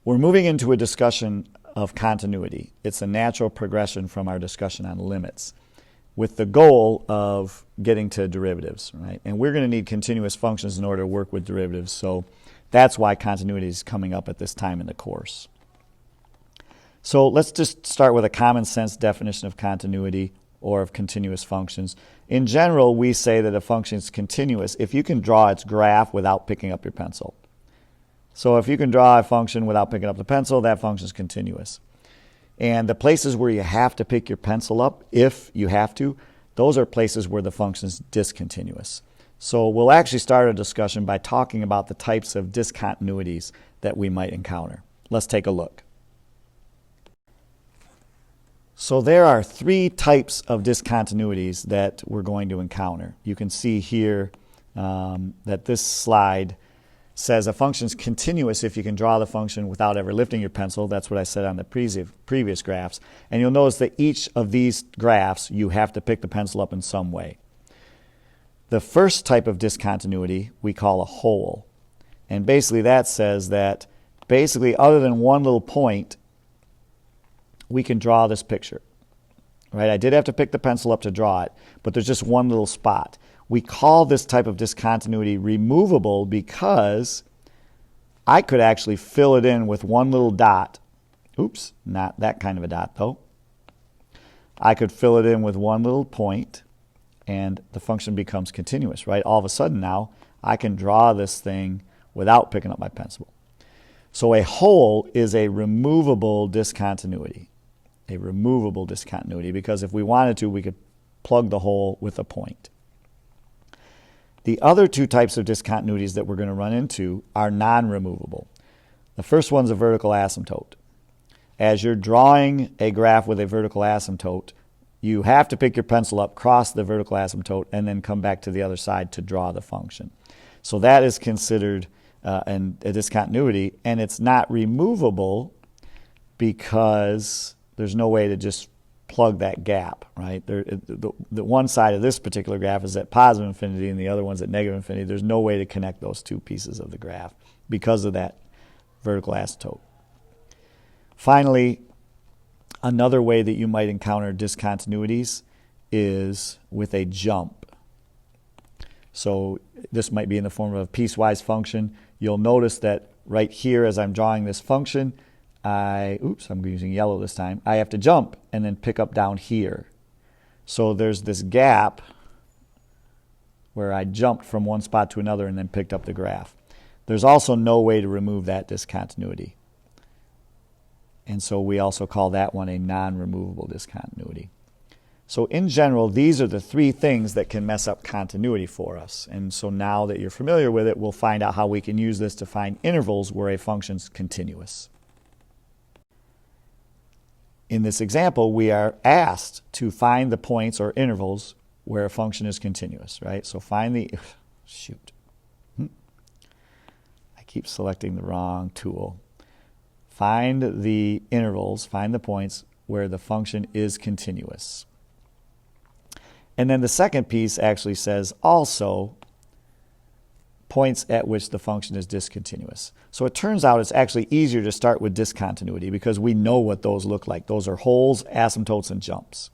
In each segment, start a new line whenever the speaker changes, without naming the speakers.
We're moving into a discussion of continuity. It's a natural progression from our discussion on limits with the goal of getting to derivatives, right? And we're going to need continuous functions in order to work with derivatives, so that's why continuity is coming up at this time in the course. So let's just start with a common sense definition of continuity or of continuous functions. In general, we say that a function is continuous if you can draw its graph without picking up your pencil. So if you can draw a function without picking up the pencil, that function is continuous. And the places where you have to pick your pencil up, if you have to, those are places where the function is discontinuous. So we'll actually start a discussion by talking about the types of discontinuities that we might encounter. Let's take a look. So there are three types of discontinuities that we're going to encounter. You can see here that this slide says a function is continuous if you can draw the function without ever lifting your pencil. That's what I said on the previous graphs. And you'll notice that each of these graphs, you have to pick the pencil up in some way. The first type of discontinuity we call a hole. And basically that says that basically other than one little point, we can draw this picture. Right? I did have to pick the pencil up to draw it, but there's just one little spot. We call this type of discontinuity removable because I could actually fill it in with one little dot. Oops, not that kind of a dot though. I could fill it in with one little point and the function becomes continuous, right? All of a sudden now I can draw this thing without picking up my pencil. So a hole is a removable discontinuity. A removable discontinuity because if we wanted to, we could plug the hole with a point. The other two types of discontinuities that we're going to run into are non-removable. The first one's a vertical asymptote. As you're drawing a graph with a vertical asymptote, you have to pick your pencil up, cross the vertical asymptote, and then come back to the other side to draw the function. So that is considered a discontinuity, and it's not removable because there's no way to just plug that gap, right? The one side of this particular graph is at positive infinity and the other one's at negative infinity. There's no way to connect those two pieces of the graph because of that vertical asymptote. Finally, another way that you might encounter discontinuities is with a jump. So this might be in the form of a piecewise function. You'll notice that right here as I'm drawing this function, I'm using yellow this time. I have to jump and then pick up down here. So there's this gap where I jumped from one spot to another and then picked up the graph. There's also no way to remove that discontinuity. And so we also call that one a non-removable discontinuity. So in general, these are the three things that can mess up continuity for us. And so now that you're familiar with it, we'll find out how we can use this to find intervals where a function's continuous. In this example, we are asked to find the points or intervals where a function is continuous, right? So find the, I keep selecting the wrong tool. Find the intervals, find the points where the function is continuous. And then the second piece actually says also points at which the function is discontinuous. So it turns out it's actually easier to start with discontinuity because we know what those look like. Those are holes, asymptotes, and jumps.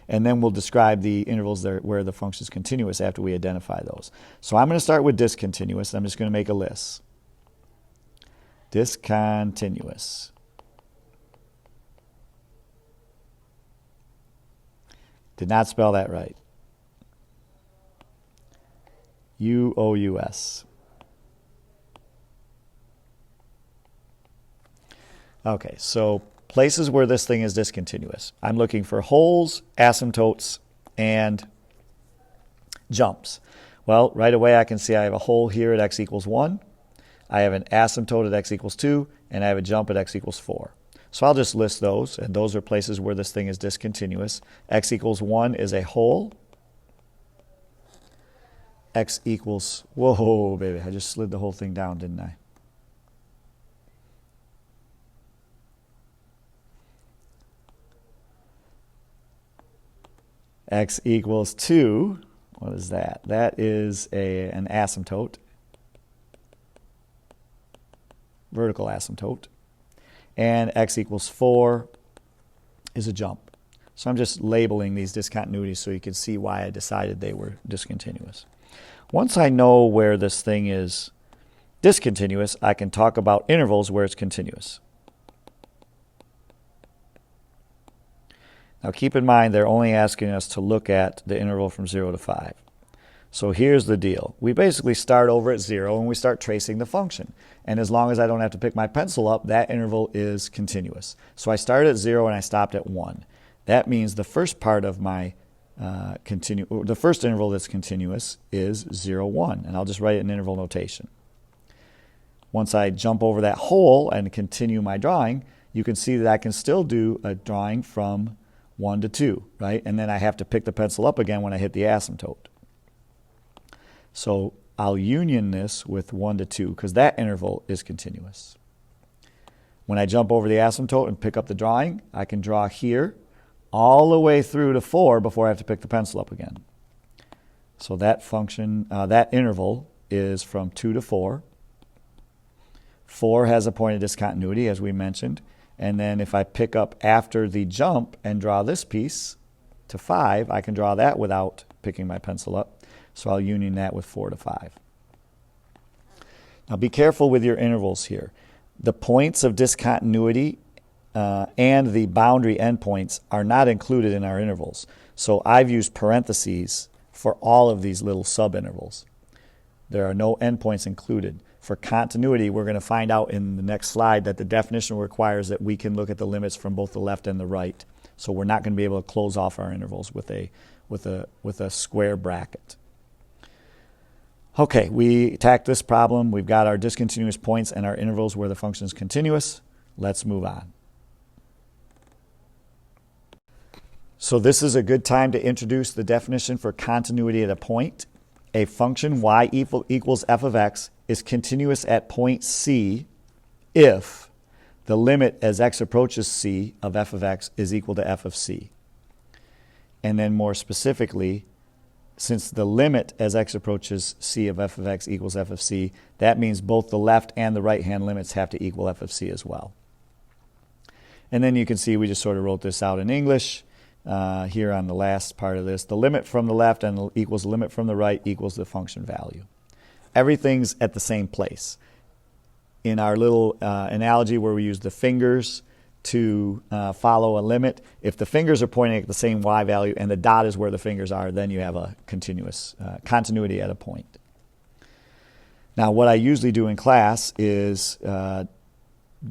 And then we'll describe the intervals there where the function is continuous after we identify those. So I'm going to start with discontinuous. I'm just going to make a list. Discontinuous. Did not spell that right. U-O-U-S. Okay, so places where this thing is discontinuous. I'm looking for holes, asymptotes, and jumps. Well, right away I can see I have a hole here at x equals 1. I have an asymptote at x equals 2, and I have a jump at x equals 4. So I'll just list those, and those are places where this thing is discontinuous. X equals 1 is a hole. X equals, whoa, baby, I just slid the whole thing down, didn't I? X equals 2, what is that? That is an asymptote, vertical asymptote. and x equals 4 is a jump. So I'm just labeling these discontinuities so you can see why I decided they were discontinuous. Once I know where this thing is discontinuous, I can talk about intervals where it's continuous. Now keep in mind they're only asking us to look at the interval from 0 to 5. So here's the deal. We basically start over at 0 and we start tracing the function. And as long as I don't have to pick my pencil up, that interval is continuous. So I started at 0 and I stopped at 1. That means the first part of my the first interval that's continuous is 0, 1. And I'll just write it in interval notation. Once I jump over that hole and continue my drawing, you can see that I can still do a drawing from 1 to 2, right? And then I have to pick the pencil up again when I hit the asymptote. So I'll union this with 1 to 2 because that interval is continuous. When I jump over the asymptote and pick up the drawing, I can draw here all the way through to 4 before I have to pick the pencil up again. So that function, that interval is from 2 to 4. 4 has a point of discontinuity, as we mentioned. And then if I pick up after the jump and draw this piece to 5, I can draw that without picking my pencil up. So I'll union that with 4 to 5. Now be careful with your intervals here. The points of discontinuity and the boundary endpoints are not included in our intervals. So I've used parentheses for all of these little subintervals. There are no endpoints included. For continuity, we're going to find out in the next slide that the definition requires that we can look at the limits from both the left and the right. So we're not going to be able to close off our intervals with a square bracket. Okay, we attacked this problem. We've got our discontinuous points and our intervals where the function is continuous. Let's move on. So this is a good time to introduce the definition for continuity at a point. A function y equals f of x is continuous at point C if the limit as x approaches C of f of x is equal to f of c. And then more specifically, since the limit as x approaches c of f of x equals f of c, that means both the left and the right-hand limits have to equal f of c as well. And then you can see we just sort of wrote this out in English. Here on the last part of this, the limit from the left and equals the limit from the right equals the function value. Everything's at the same place. In our little analogy where we use the fingers to follow a limit, if the fingers are pointing at the same y value and the dot is where the fingers are, then you have a continuous continuity at a point. Now what I usually do in class is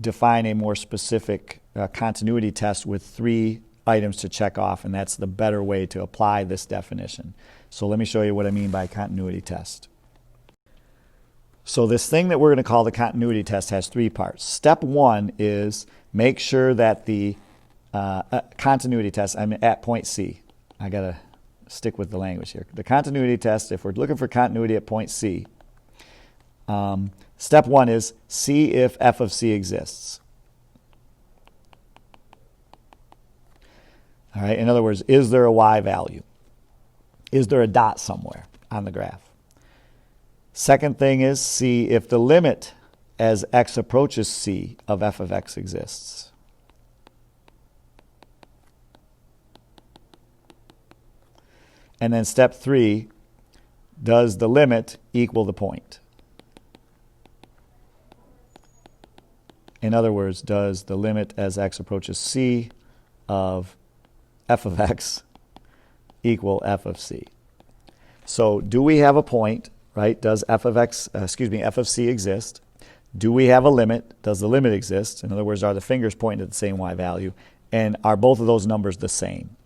define a more specific continuity test with 3 items to check off, and that's the better way to apply this definition. So let me show you what I mean by continuity test. So this thing that we're going to call the continuity test has 3 parts. Step 1 is make sure that the continuity test, I'm at point C. I got to stick with the language here. The continuity test, if we're looking for continuity at point C, step 1 is see if f of c exists. All right, in other words, is there a y value? Is there a dot somewhere on the graph? Second thing is see if the limit as x approaches c of f of x exists. And then step 3, does the limit equal the point? In other words, does the limit as x approaches c of f of x equal f of c? So do we have a point, right? Does f of c exist? Do we have a limit? Does the limit exist? In other words, are the fingers pointing at the same y value? And are both of those numbers the same?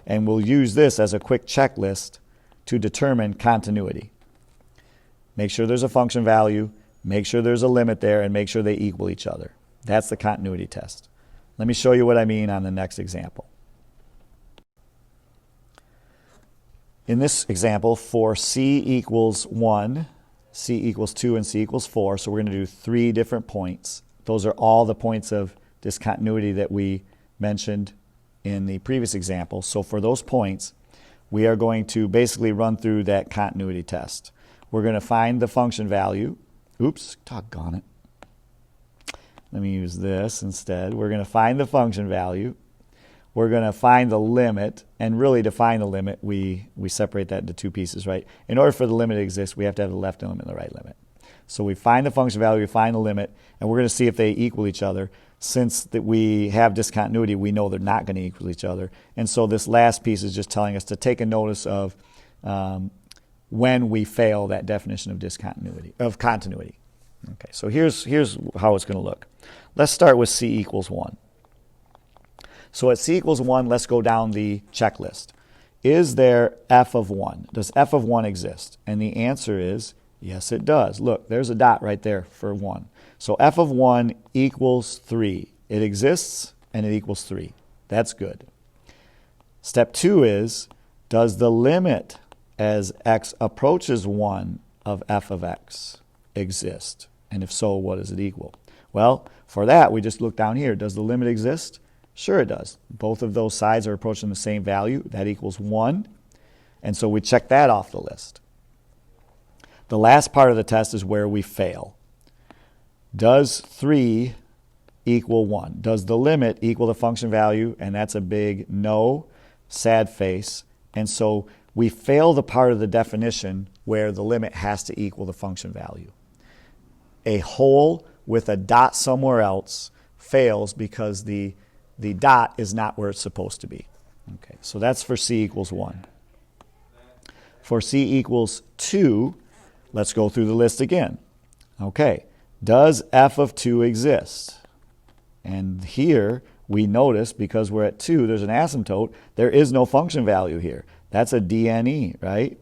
And we'll use this as a quick checklist to determine continuity. Make sure there's a function value, make sure there's a limit there, and make sure they equal each other. That's the continuity test. Let me show you what I mean on the next example. In this example, for c equals 1, c equals 2, and c equals 4, so we're going to do 3 different points. Those are all the points of discontinuity that we mentioned in the previous example. So for those points, we are going to basically run through that continuity test. We're going to find the function value. Oops, doggone it. let me use this instead. We're going to find the function value. We're going to find the limit, and really to find the limit, we separate that into two pieces, right? In order for the limit to exist, we have to have the left limit and the right limit. So we find the function value, we find the limit, and we're going to see if they equal each other. Since that we have discontinuity, we know they're not going to equal each other. And so this last piece is just telling us to take a notice of when we fail that definition of continuity. Okay, so here's how it's going to look. Let's start with c equals 1. So at c equals 1, let's go down the checklist. Is there f of 1? Does f of 1 exist? And the answer is yes, it does. Look, there's a dot right there for 1. So f of 1 equals 3. It exists, and it equals 3. That's good. Step 2 is, does the limit as x approaches 1 of f of x exist? And if so, what does it equal? Well, for that, we just look down here. Does the limit exist? Sure it does. Both of those sides are approaching the same value. That equals 1. And so we check that off the list. The last part of the test is where we fail. Does 3 equal 1? Does the limit equal the function value? And that's a big no, sad face. And so we fail the part of the definition where the limit has to equal the function value. A hole with a dot somewhere else fails because the dot is not where it's supposed to be. Okay, so that's for c equals 1. For c equals 2, let's go through the list again. Okay, does f of 2 exist? And here we notice, because we're at 2, there's an asymptote, there is no function value here. That's a DNE, right?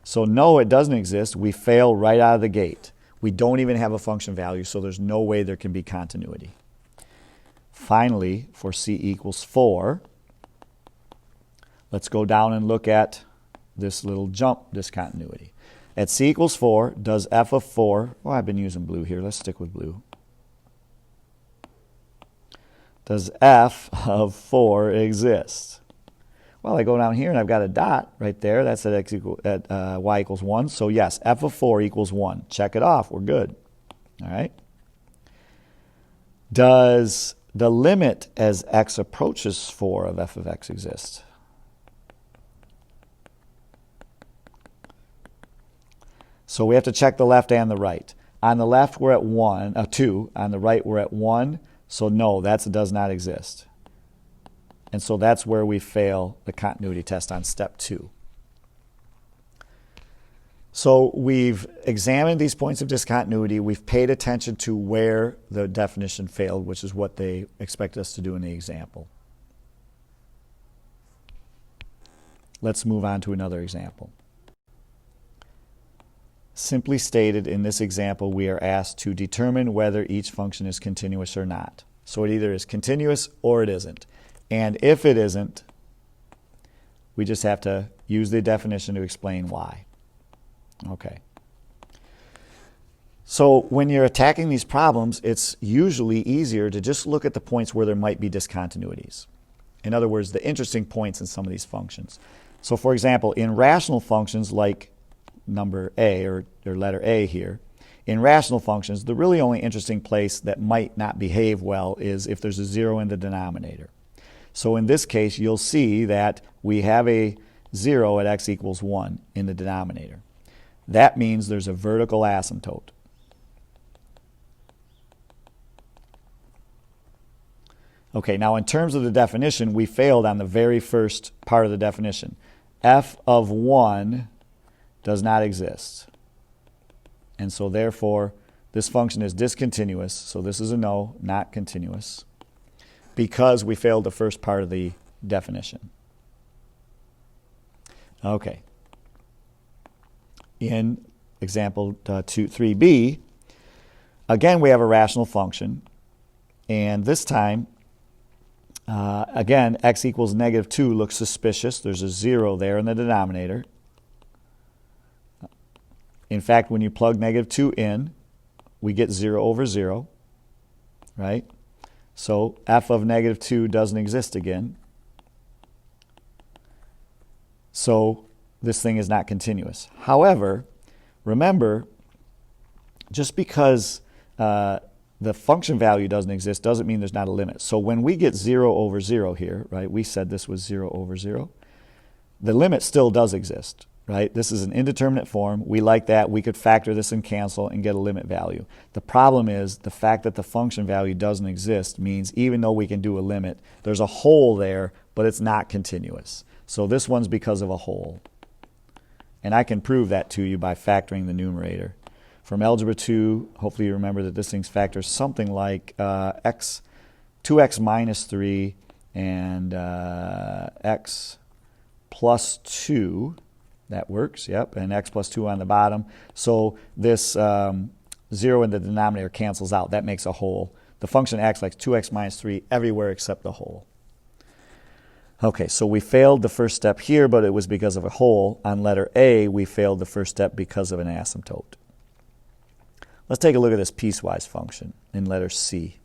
So no, it doesn't exist. We fail right out of the gate. We don't even have a function value, so there's no way there can be continuity. Finally, for c equals 4, let's go down and look at this little jump discontinuity. At c equals 4, does f of 4, well, I've been using blue here. Let's stick with blue. Does f of 4 exist? Well, I go down here and I've got a dot right there. That's at y equals 1. So yes, f of 4 equals 1. Check it off. We're good. All right. Does the limit as x approaches 4 of f of x exist? So we have to check the left and the right. On the left, we're at 2. On the right, we're at 1. So no, that does not exist. And so that's where we fail the continuity test on step 2. So we've examined these points of discontinuity. We've paid attention to where the definition failed, which is what they expect us to do in the example. Let's move on to another example. Simply stated, in this example, we are asked to determine whether each function is continuous or not. So it either is continuous or it isn't. And if it isn't, we just have to use the definition to explain why. Okay. So when you're attacking these problems, it's usually easier to just look at the points where there might be discontinuities. In other words, the interesting points in some of these functions. So for example, in rational functions like number A or letter A here, in rational functions, the really only interesting place that might not behave well is if there's a 0 in the denominator. So in this case, you'll see that we have a 0 at x equals 1 in the denominator. That means there's a vertical asymptote. Okay, now in terms of the definition, we failed on the very first part of the definition. F of 1 does not exist. And so therefore, this function is discontinuous. So this is a no, not continuous, because we failed the first part of the definition. Okay. In example 3b, again we have a rational function, and this time, again, x equals -2 looks suspicious. There's a 0 there in the denominator. In fact, when you plug -2 in, we get 0 over 0, right? So f of -2 doesn't exist again. So this thing is not continuous. However, remember, just because the function value doesn't exist doesn't mean there's not a limit. So when we get 0 over 0 here, right, we said this was 0 over 0, the limit still does exist, right? This is an indeterminate form. We like that. We could factor this and cancel and get a limit value. The problem is the fact that the function value doesn't exist means even though we can do a limit, there's a hole there, but it's not continuous. So this one's because of a hole. And I can prove that to you by factoring the numerator. From Algebra 2, hopefully you remember that this thing's factors something like 2x minus 3 and x plus 2. That works, yep, and x plus 2 on the bottom. So this 0 in the denominator cancels out. That makes a hole. The function acts like 2x minus 3 everywhere except the hole. Okay, so we failed the first step here, but it was because of a hole. On letter A, we failed the first step because of an asymptote. Let's take a look at this piecewise function in letter C.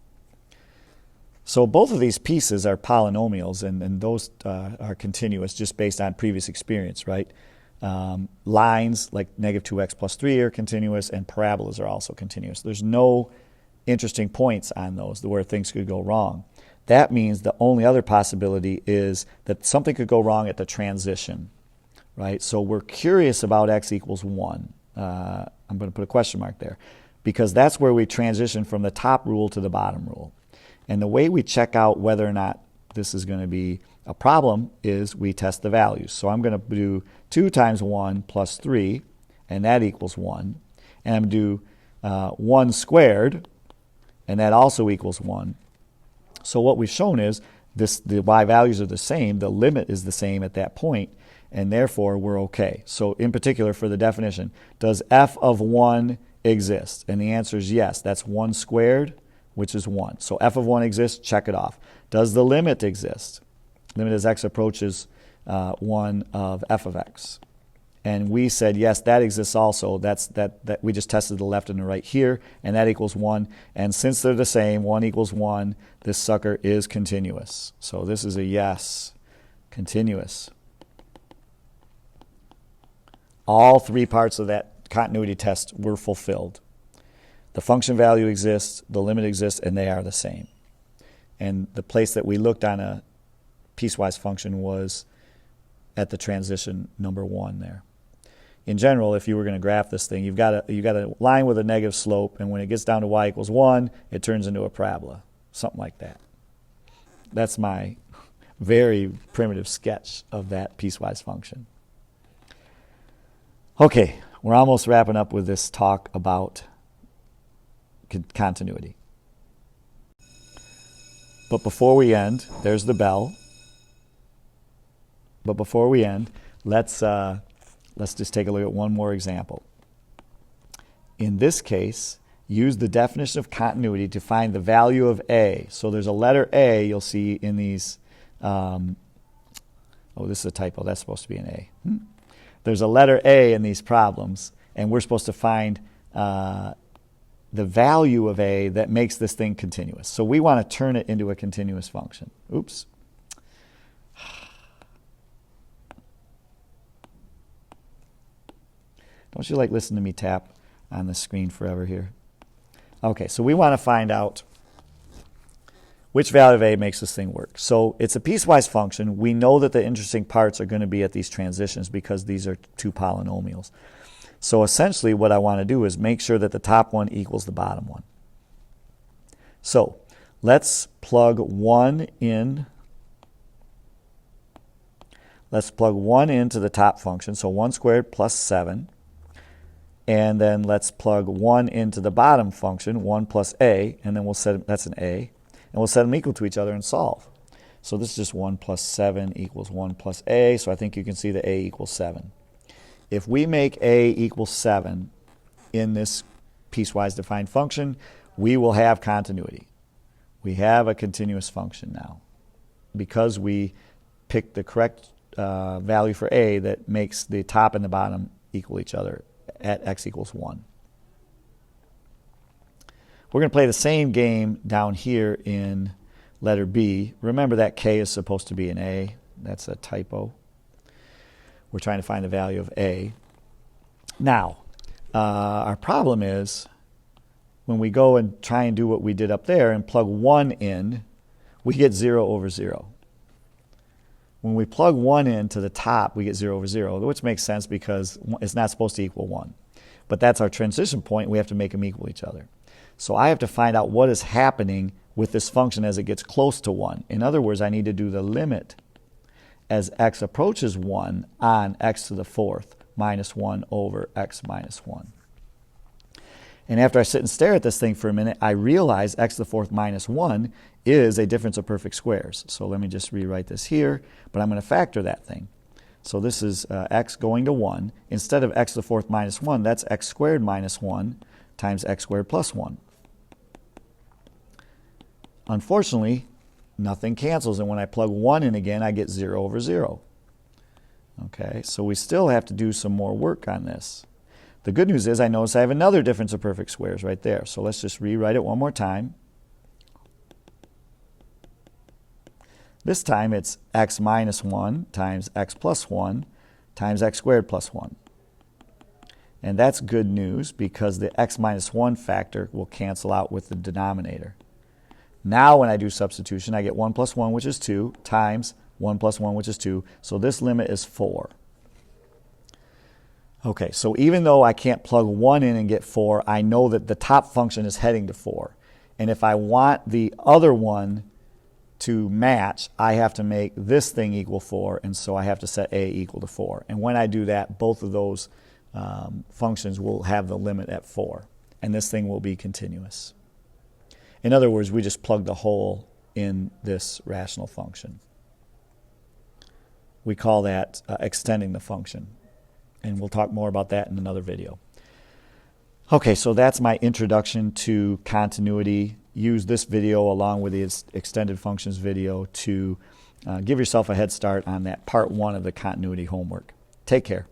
So both of these pieces are polynomials, and those are continuous just based on previous experience, right? Lines like negative 2x plus 3 are continuous, and parabolas are also continuous. There's no interesting points on those where things could go wrong. That means the only other possibility is that something could go wrong at the transition, right? So we're curious about x equals 1. I'm going to put a question mark there because that's where we transition from the top rule to the bottom rule. And the way we check out whether or not this is going to be a problem is we test the values. So I'm going to do 2 times 1 plus 3, and that equals 1. And I'm going to do 1 squared, and that also equals 1. So what we've shown is the y values are the same, the limit is the same at that point, and therefore we're okay. So in particular for the definition, does f of 1 exist? And the answer is yes. That's 1 squared, which is 1. So f of 1 exists, check it off. Does the limit exist? Limit as x approaches 1 of f of x. And we said, yes, that exists also. That we just tested the left and the right here, and that equals 1. And since they're the same, 1 equals 1, this sucker is continuous. So this is a yes, continuous. All 3 parts of that continuity test were fulfilled. The function value exists, the limit exists, and they are the same. And the place that we looked on a piecewise function was at the transition number 1 there. In general, if you were going to graph this thing, you've got a line with a negative slope, and when it gets down to y equals 1, it turns into a parabola, something like that. That's my very primitive sketch of that piecewise function. Okay, we're almost wrapping up with this talk about continuity. But before we end, there's the bell. But before we end, let's just take a look at one more example. In this case, use the definition of continuity to find the value of A. So there's a letter A you'll see in these. Oh, this is a typo. That's supposed to be an A. There's a letter A in these problems, and we're supposed to find the value of A that makes this thing continuous. So we want to turn it into a continuous function. Oops. Don't you like listening to me tap on the screen forever here? Okay, so we want to find out which value of A makes this thing work. So it's a piecewise function. We know that the interesting parts are going to be at these transitions because these are 2 polynomials. So essentially what I want to do is make sure that the top one equals the bottom one. So let's plug 1 in. Let's plug 1 into the top function. So 1 squared plus 7. And then let's plug 1 into the bottom function, 1 plus A, and then we'll set that's an A, and we'll set them equal to each other and solve. So this is just 1 plus 7 equals 1 plus A, so I think you can see that A equals 7. If we make A equal 7 in this piecewise defined function, we will have continuity. We have a continuous function now because we picked the correct value for A that makes the top and the bottom equal each other at x equals 1. We're going to play the same game down here in letter B. Remember that K is supposed to be an A. That's a typo. We're trying to find the value of A. Now, our problem is when we go and try and do what we did up there and plug 1 in, we get 0 over 0. When we plug 1 into the top, we get 0 over 0, which makes sense because it's not supposed to equal 1. But that's our transition point. We have to make them equal each other. So I have to find out what is happening with this function as it gets close to 1. In other words, I need to do the limit as x approaches 1 on x to the 4th minus 1 over x minus 1. And after I sit and stare at this thing for a minute, I realize x to the 4th minus 1 is a difference of perfect squares. So let me just rewrite this here, but I'm going to factor that thing. So this is x going to 1. Instead of x to the 4th minus 1, that's x squared minus 1 times x squared plus 1. Unfortunately, nothing cancels, and when I plug 1 in again, I get 0 over 0. Okay, so we still have to do some more work on this. The good news is I notice I have another difference of perfect squares right there. So let's just rewrite it one more time. This time it's x minus 1 times x plus 1 times x squared plus 1. And that's good news because the x minus 1 factor will cancel out with the denominator. Now when I do substitution, I get 1 plus 1, which is 2, times 1 plus 1, which is 2. So this limit is 4. Okay, so even though I can't plug 1 in and get 4, I know that the top function is heading to 4. And if I want the other one to match, I have to make this thing equal 4, and so I have to set a equal to 4. And when I do that, both of those functions will have the limit at 4, and this thing will be continuous. In other words, we just plug the hole in this rational function. We call that extending the function. And we'll talk more about that in another video. Okay, so that's my introduction to continuity. Use this video along with the extended functions video to give yourself a head start on that part 1 of the continuity homework. Take care.